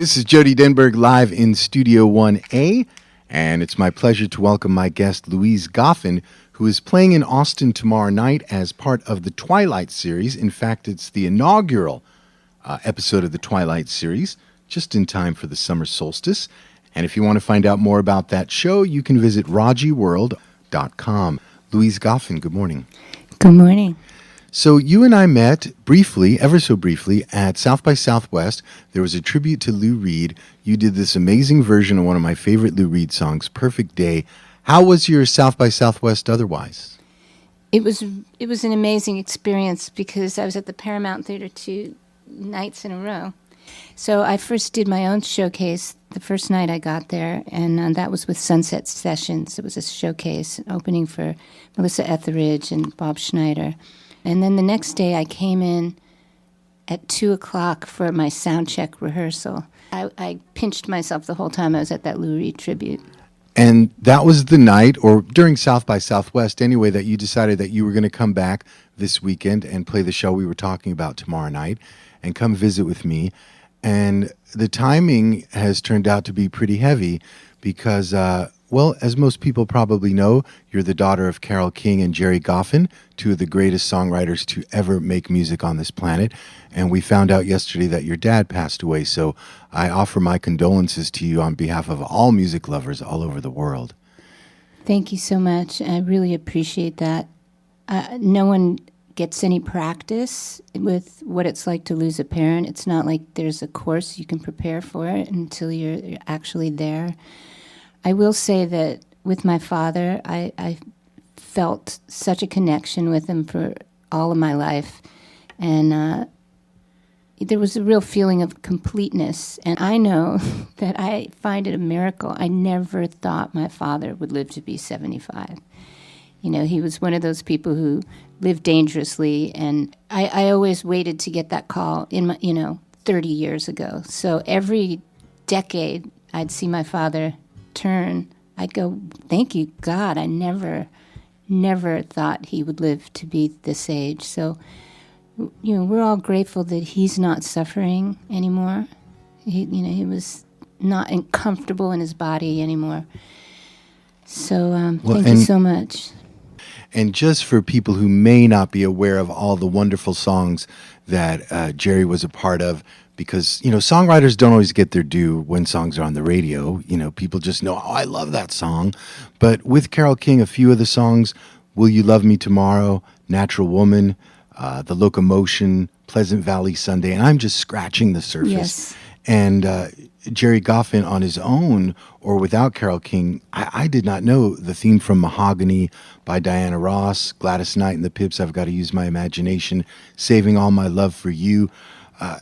This is Jody Denberg live in Studio 1A, and it's my pleasure to welcome my guest, Louise Goffin, who is playing in Austin tomorrow night as part of the Twilight Series. In fact, it's the inaugural episode of the Twilight Series, just in time for the summer solstice. And if you want to find out more about that show, you can visit Rajiworld.com. Louise Goffin, good morning. Good morning. So you and I met briefly, ever so briefly, at South by Southwest. There was a tribute to Lou Reed. You did this amazing version of one of my favorite Lou Reed songs, Perfect Day. How was your South by Southwest otherwise? It was an amazing experience because I was at the Paramount Theater 2 nights in a row. So I first did my own showcase the first night I got there, and that was with Sunset Sessions. It was a showcase, an opening for Melissa Etheridge and Bob Schneider. And then the next day I came in at 2 o'clock for my sound check rehearsal. I pinched myself the whole time I was at that Lou Reed tribute. And that was the night, or during South by Southwest anyway, that you decided that you were going to come back this weekend and play the show we were talking about tomorrow night and come visit with me. And the timing has turned out to be pretty heavy because, well, as most people probably know, you're the daughter of Carole King and Gerry Goffin, two of the greatest songwriters to ever make music on this planet. And we found out yesterday that your dad passed away. So I offer my condolences to you on behalf of all music lovers all over the world. Thank you so much. I really appreciate that. No one gets any practice with what it's like to lose a parent. It's not like there's a course you can prepare for it until you're actually there. I will say that with my father, I felt such a connection with him for all of my life. And there was a real feeling of completeness. And I know that I find it a miracle. I never thought my father would live to be 75. You know, he was one of those people who lived dangerously. And I always waited to get that call 30 years ago. So every decade I'd see my father turn, I'd go, thank you, God. I never thought he would live to be this age. So, we're all grateful that he's not suffering anymore. He was not comfortable in his body anymore. So, thank you so much. And just for people who may not be aware of all the wonderful songs that Gerry was a part of, because, songwriters don't always get their due when songs are on the radio. People just know, oh, I love that song. But with Carole King, a few of the songs, Will You Love Me Tomorrow, Natural Woman, The Locomotion, Pleasant Valley Sunday, and I'm just scratching the surface. Yes. And Gerry Goffin on his own, or without Carole King, I did not know the theme from Mahogany by Diana Ross, Gladys Knight and the Pips, I've Got to Use My Imagination, Saving All My Love for You.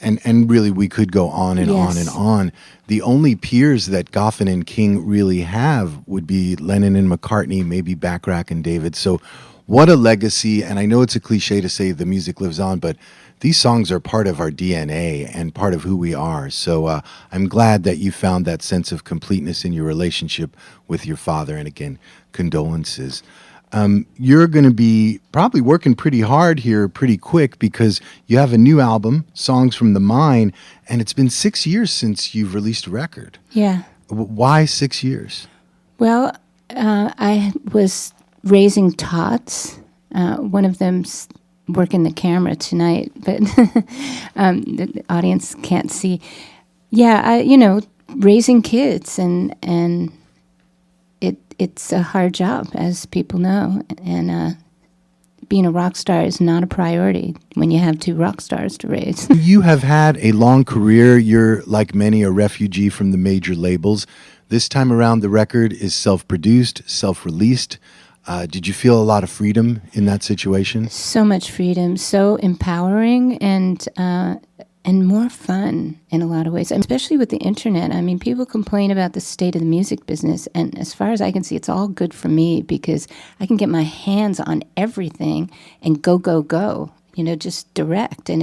And really, we could go on and on and on. The only peers that Goffin and King really have would be Lennon and McCartney, maybe Bacharach and David. So what a legacy. And I know it's a cliche to say the music lives on, but these songs are part of our DNA and part of who we are. So I'm glad that you found that sense of completeness in your relationship with your father. And again, condolences. You're going to be probably working pretty hard here pretty quick because you have a new album, Songs from the Mine, and it's been 6 years since you've released a record. Yeah. Why 6 years? Well, I was raising tots. One of them's working the camera tonight, but the audience can't see. Yeah, raising kids and it's a hard job, as people know, and being a rock star is not a priority when you have two rock stars to raise. You have had a long career. You're, like many, a refugee from the major labels. This time around, the record is self-produced, self-released. Did you feel a lot of freedom in that situation? So much freedom, so empowering, and more fun in a lot of ways, especially with the internet. I mean, people complain about the state of the music business, and as far as I can see, it's all good for me because I can get my hands on everything and go, just direct. And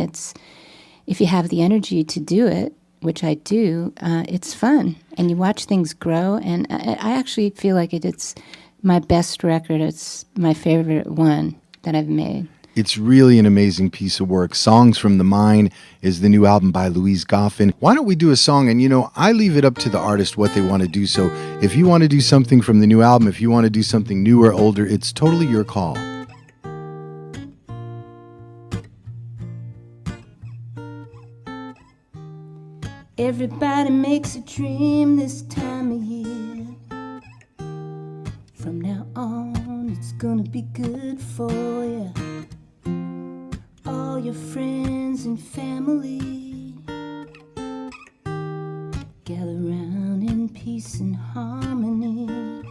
if you have the energy to do it, which I do, it's fun. And you watch things grow, and I actually feel like it's my best record. It's my favorite one that I've made. It's really an amazing piece of work. Songs from the Mine is the new album by Louise Goffin. Why don't we do a song? And, I leave it up to the artist what they want to do. So if you want to do something from the new album, if you want to do something new or older, it's totally your call. Everybody makes a dream this time of year. From now on, it's gonna be good for you. All your friends and family gather round in peace and harmony.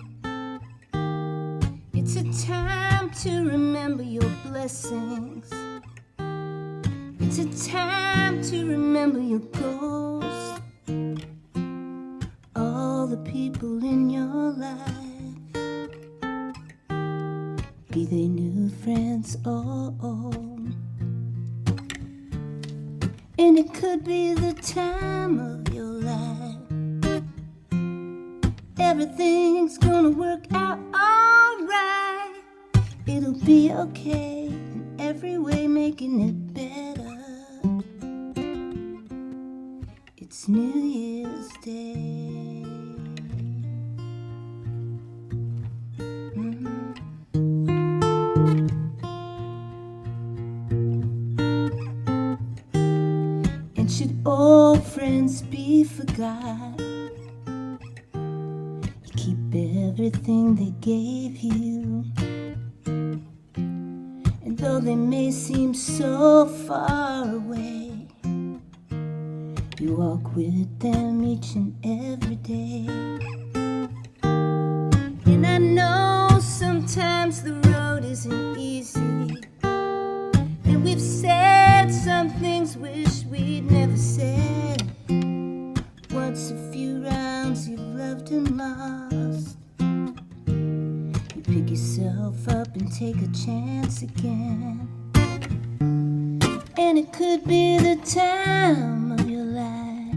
It's a time to remember your blessings. It's a time to remember your goals. All the people in your life, be they new friends or old. And it could be the time of your life. Everything's gonna work out alright. It'll be okay in every way, making it better. It's New Year's Day. And should old friends be forgot, you keep everything they gave you. And though they may seem so far away, you walk with them each and every day. And I know sometimes the road isn't easy, and we've said some things wish we'd never said. Once a few rounds you've loved and lost, you pick yourself up and take a chance again. And it could be the time of your life.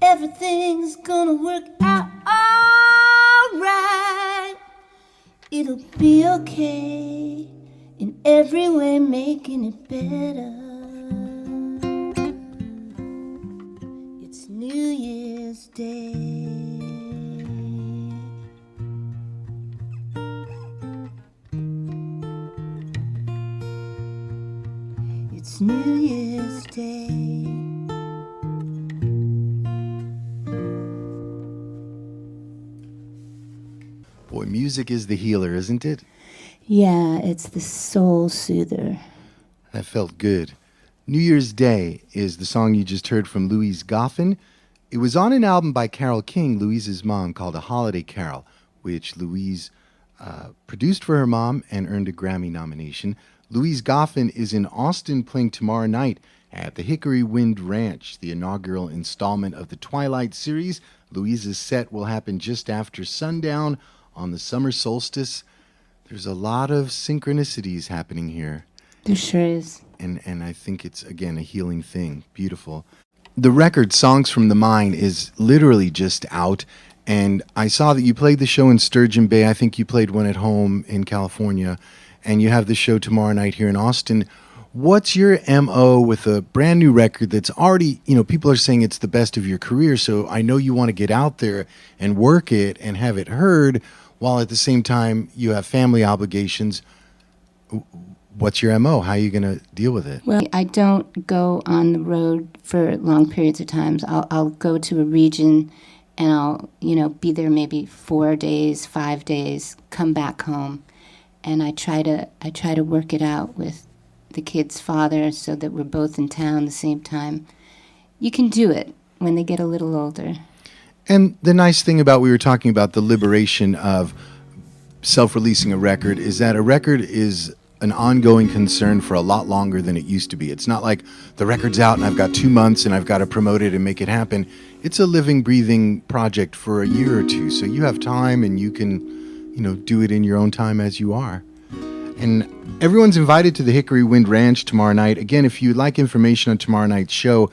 Everything's gonna work out alright. It'll be okay in every way, making it better. It's New Year's Day. It's New Year's Day. Boy, music is the healer, isn't it? Yeah, it's the soul soother. That felt good. New Year's Day is the song you just heard from Louise Goffin. It was on an album by Carole King, Louise's mom, called A Holiday Carol, which Louise produced for her mom and earned a Grammy nomination. Louise Goffin is in Austin playing tomorrow night at the Hickory Wind Ranch, the inaugural installment of the Twilight Series. Louise's set will happen just after sundown on the summer solstice. There's a lot of synchronicities happening here. There sure is. And I think it's, again, a healing thing. Beautiful. The record, Songs from the Mine, is literally just out. And I saw that you played the show in Sturgeon Bay. I think you played one at home in California. And you have the show tomorrow night here in Austin. What's your MO with a brand new record that's already, people are saying it's the best of your career. So I know you want to get out there and work it and have it heard, while at the same time you have family obligations. What's your MO? How are you going to deal with it? Well, I don't go on the road for long periods of times. I'll go to a region and I'll, be there maybe 4 days, 5 days, come back home. And I try to work it out with the kid's father so that we're both in town the same time. You can do it when they get a little older. And the nice thing about, we were talking about the liberation of self-releasing a record, is that a record is an ongoing concern for a lot longer than it used to be. It's not like the record's out and I've got 2 months and I've got to promote it and make it happen. It's a living, breathing project for a year or two. So you have time and you can, do it in your own time as you are. And everyone's invited to the Hickory Wind Ranch tomorrow night. Again, if you'd like information on tomorrow night's show,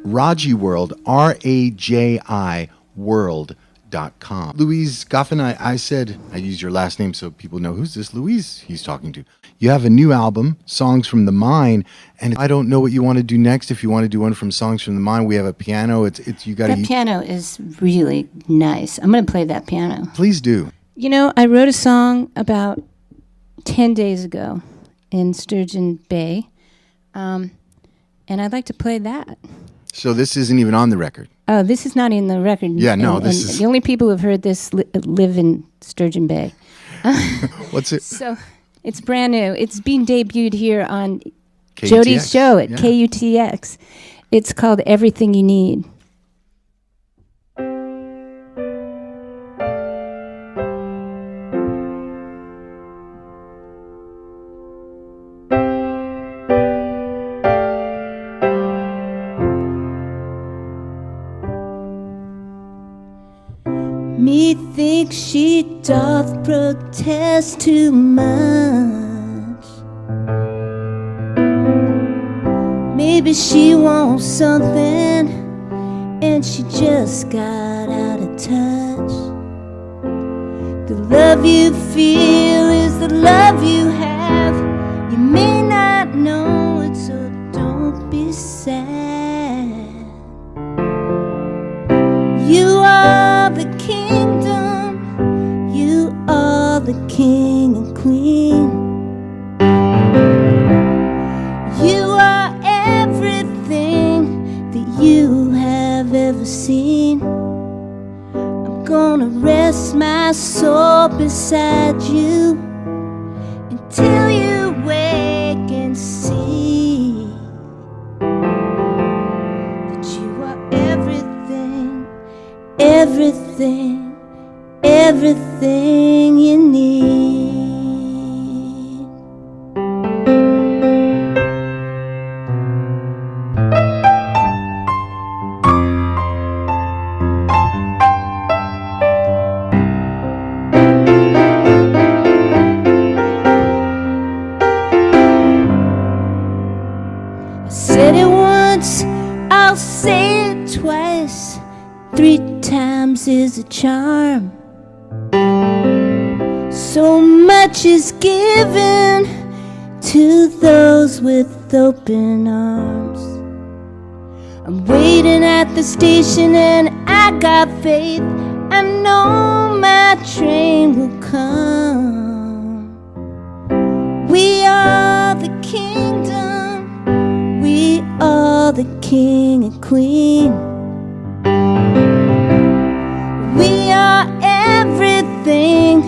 Rajiworld, RAJI World.com. Louise Goffin, I said, I used your last name so people know who's this Louise he's talking to. You have a new album, Songs from the Mine, and I don't know what you want to do next. If you want to do one from Songs from the Mine, we have a piano. It's you got to. That piano is really nice. I'm going to play that piano. Please do. You know, I wrote a song about 10 days ago in Sturgeon Bay, and I'd like to play that. So this isn't even on the record. Oh, this is not in the record. Yeah, no, and this is... The only people who have heard this live in Sturgeon Bay. What's it? So it's brand new. It's being debuted here on KUTX. Jody's show at KUTX. It's called Everything You Need. Methinks she doth protest too much. Maybe she wants something and she just got out of touch. The love you feel is the love you have. You may not know it, so don't be sad. You are the kingdom, you are the king and queen. You are everything that you have ever seen. I'm gonna rest my soul beside you until you wake and see that you are everything, everything, everything you need. I said it once, I'll say it twice. 3 times is a charm. So much is given to those with open arms. I'm waiting at the station and I got faith. I know my train will come. We are the kingdom, we are the king and queen. We are everything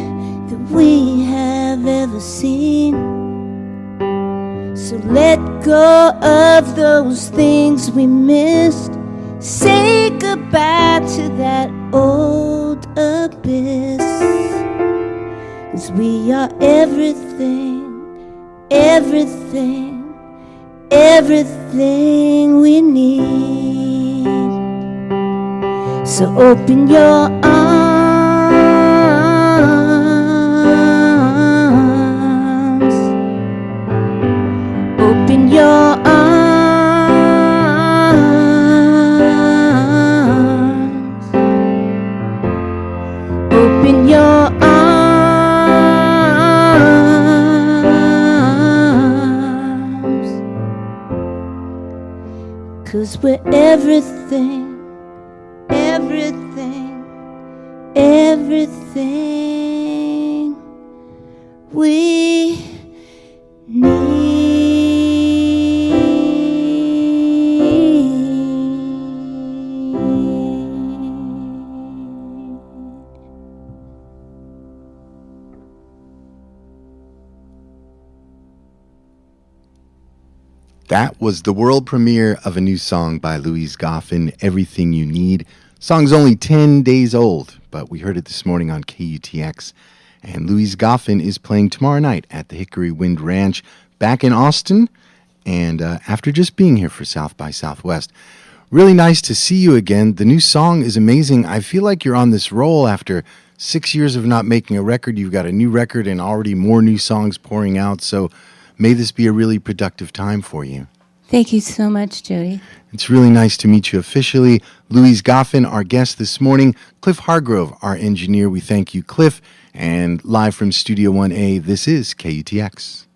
that we have ever seen. So let go of those things we missed. Say goodbye to that old abyss. 'Cause we are everything, everything, everything we need. So open your arms, open your arms, open your arms, 'cause we're everything, everything, everything we need. That was the world premiere of a new song by Louise Goffin, Everything You Need. Song's only 10 days old, but we heard it this morning on KUTX. And Louise Goffin is playing tomorrow night at the Hickory Wind Ranch back in Austin, and after just being here for South by Southwest. Really nice to see you again. The new song is amazing. I feel like you're on this roll after 6 years of not making a record. You've got a new record and already more new songs pouring out, so may this be a really productive time for you. Thank you so much, Jody. It's really nice to meet you officially. Louise Goffin, our guest this morning. Cliff Hargrove, our engineer. We thank you, Cliff. And live from Studio 1A, this is KUTX.